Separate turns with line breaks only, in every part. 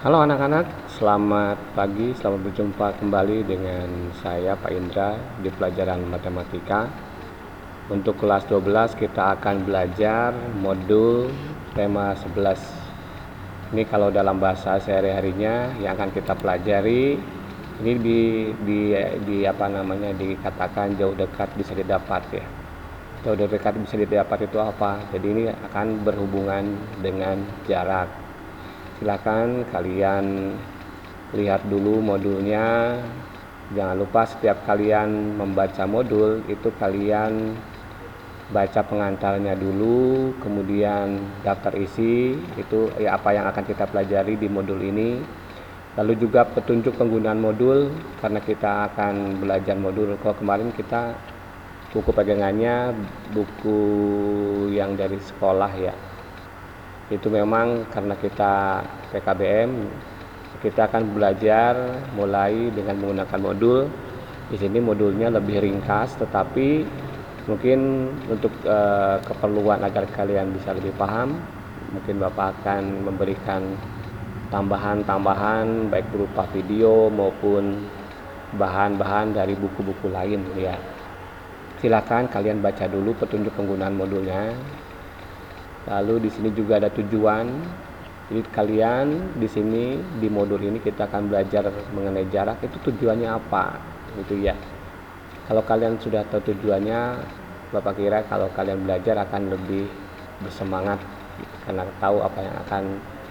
Halo anak-anak, selamat pagi, selamat berjumpa kembali dengan saya Pak Indra di pelajaran matematika. Untuk kelas 12 kita akan belajar modul tema 11. Ini kalau dalam bahasa sehari-harinya yang akan kita pelajari ini dikatakan jauh dekat bisa didapat ya. Jauh dekat bisa didapat itu apa? Jadi ini akan berhubungan dengan jarak. Silakan kalian lihat dulu modulnya. Jangan lupa setiap kalian membaca modul itu kalian baca pengantarnya dulu, kemudian daftar isi itu ya apa yang akan kita pelajari di modul ini. Lalu juga petunjuk penggunaan modul karena kita akan belajar modul. Kalau kemarin kita buku pegangannya buku yang dari sekolah ya. Itu memang karena kita PKBM, kita akan belajar mulai dengan menggunakan modul. Di sini modulnya lebih ringkas, tetapi mungkin untuk keperluan agar kalian bisa lebih paham, mungkin Bapak akan memberikan tambahan-tambahan baik berupa video maupun bahan-bahan dari buku-buku lain ya. Silakan kalian baca dulu petunjuk penggunaan modulnya. Lalu di sini juga ada tujuan. Jadi kalian di sini di modul ini kita akan belajar mengenai jarak, itu tujuannya apa gitu ya. Kalau kalian sudah tahu tujuannya, Bapak kira kalau kalian belajar akan lebih bersemangat karena tahu apa yang akan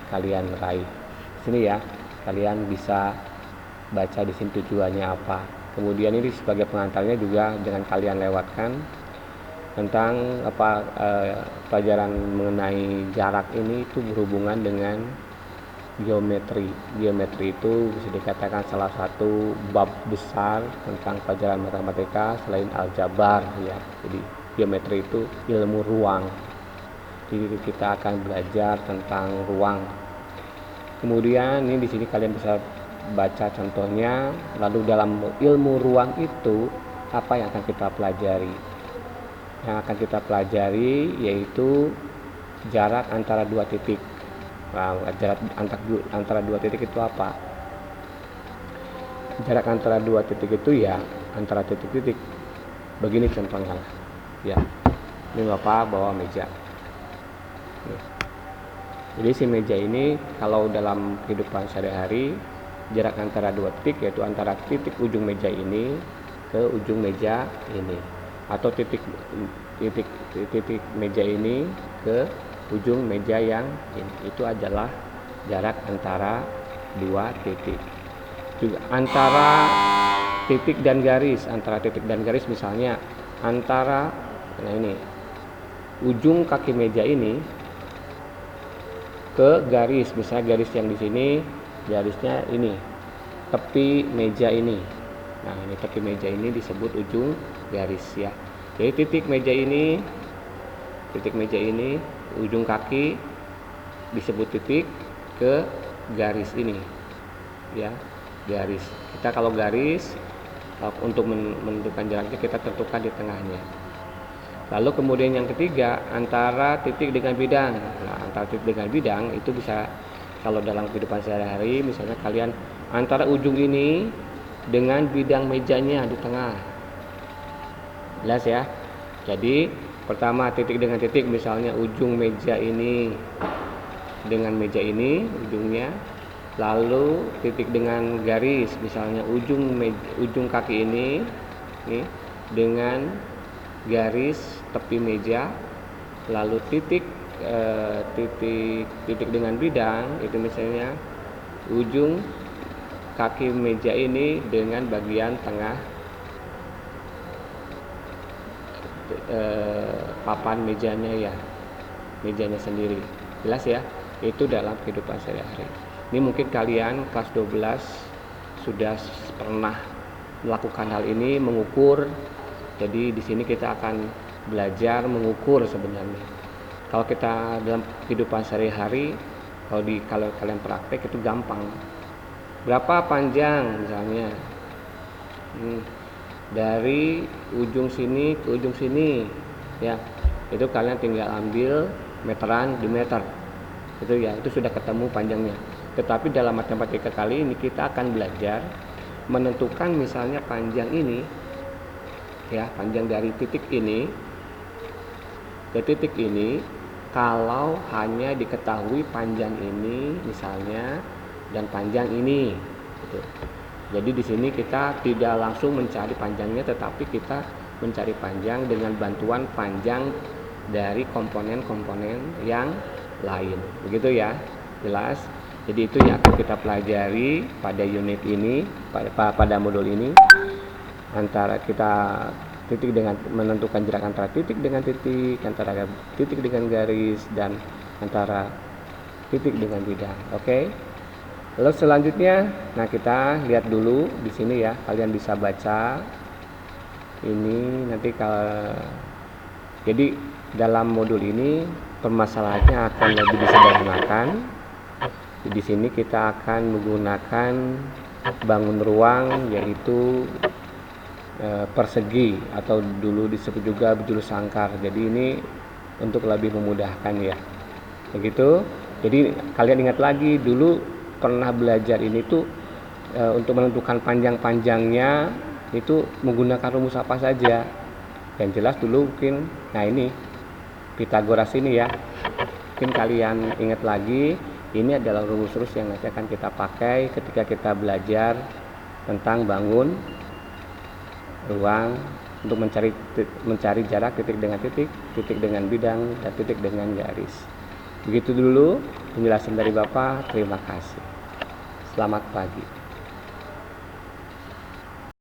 kalian raih. Sini ya, kalian bisa baca di sini tujuannya apa. Kemudian ini sebagai pengantarnya juga jangan kalian lewatkan tentang pelajaran mengenai jarak ini itu berhubungan dengan geometri. Geometri itu bisa dikatakan salah satu bab besar tentang pelajaran matematika selain aljabar ya. Jadi geometri itu ilmu ruang. Jadi kita akan belajar tentang ruang. Kemudian ini di sini kalian bisa baca contohnya. Lalu dalam ilmu ruang itu apa yang akan kita pelajari? Yang akan kita pelajari yaitu jarak antara dua titik. Nah, jarak antara dua titik itu apa? Jarak antara dua titik itu ya antara titik-titik. Begini contohnya lah. Ya, ini Bapak bawa meja. Nih. Jadi si meja ini kalau dalam kehidupan sehari-hari jarak antara dua titik yaitu antara titik ujung meja ini ke ujung meja ini, atau titik meja ini ke ujung meja yang ini, itu adalah jarak antara dua titik. Juga antara titik dan garis, misalnya antara ini ujung kaki meja ini ke garis, misalnya garis yang di sini garisnya ini tepi meja ini. Nah, ini tepi meja ini disebut ujung garis ya. Jadi titik meja ini, ujung kaki disebut titik ke garis ini. Ya, garis. Kita kalau garis untuk menentukan jaraknya kita tentukan di tengahnya. Lalu kemudian yang ketiga, antara titik dengan bidang. Nah, antara titik dengan bidang itu bisa kalau dalam kehidupan sehari-hari misalnya kalian antara ujung ini dengan bidang mejanya di tengah. Jelas ya. Jadi pertama titik dengan titik, misalnya ujung meja ini dengan meja ini ujungnya. Lalu titik dengan garis, misalnya ujung kaki ini nih dengan garis tepi meja. Lalu titik dengan bidang itu misalnya ujung kaki meja ini dengan bagian tengah papan mejanya ya, mejanya sendiri. Jelas ya, itu dalam kehidupan sehari-hari. Ini mungkin kalian kelas 12 sudah pernah melakukan hal ini, mengukur. Jadi di sini kita akan belajar mengukur sebenarnya. Kalau kita dalam kehidupan sehari-hari, kalau kalian praktek itu gampang. Berapa panjang misalnya dari ujung sini ke ujung sini ya, itu kalian tinggal ambil meteran di meter. Itu ya, itu sudah ketemu panjangnya. Tetapi dalam matematika kali ini kita akan belajar menentukan misalnya panjang ini ya, panjang dari titik ini ke titik ini, kalau hanya diketahui panjang ini misalnya dan panjang ini gitu. Jadi di sini kita tidak langsung mencari panjangnya, tetapi kita mencari panjang dengan bantuan panjang dari komponen-komponen yang lain. Begitu ya, jelas. Jadi itu yang akan kita pelajari pada unit ini, pada modul ini, antara kita titik dengan menentukan jarak antara titik dengan titik, antara titik dengan garis, dan antara titik dengan bidang. Oke. Lalu selanjutnya, nah kita lihat dulu di sini ya, kalian bisa baca ini nanti kalau jadi dalam modul ini permasalahannya akan lebih disederhanakan. Di sini kita akan menggunakan bangun ruang, yaitu persegi atau dulu disebut juga bujur sangkar. Jadi ini untuk lebih memudahkan ya. Begitu. Jadi kalian ingat lagi dulu pernah belajar ini tuh untuk menentukan panjang-panjangnya itu menggunakan rumus apa saja. Yang jelas dulu mungkin, nah ini Pitagoras ini ya. Mungkin kalian ingat lagi, ini adalah rumus-rumus yang nanti akan kita pakai ketika kita belajar tentang bangun ruang untuk mencari jarak titik dengan titik, titik dengan bidang, dan titik dengan garis. Begitu dulu penjelasan dari Bapak. Terima kasih. Selamat pagi.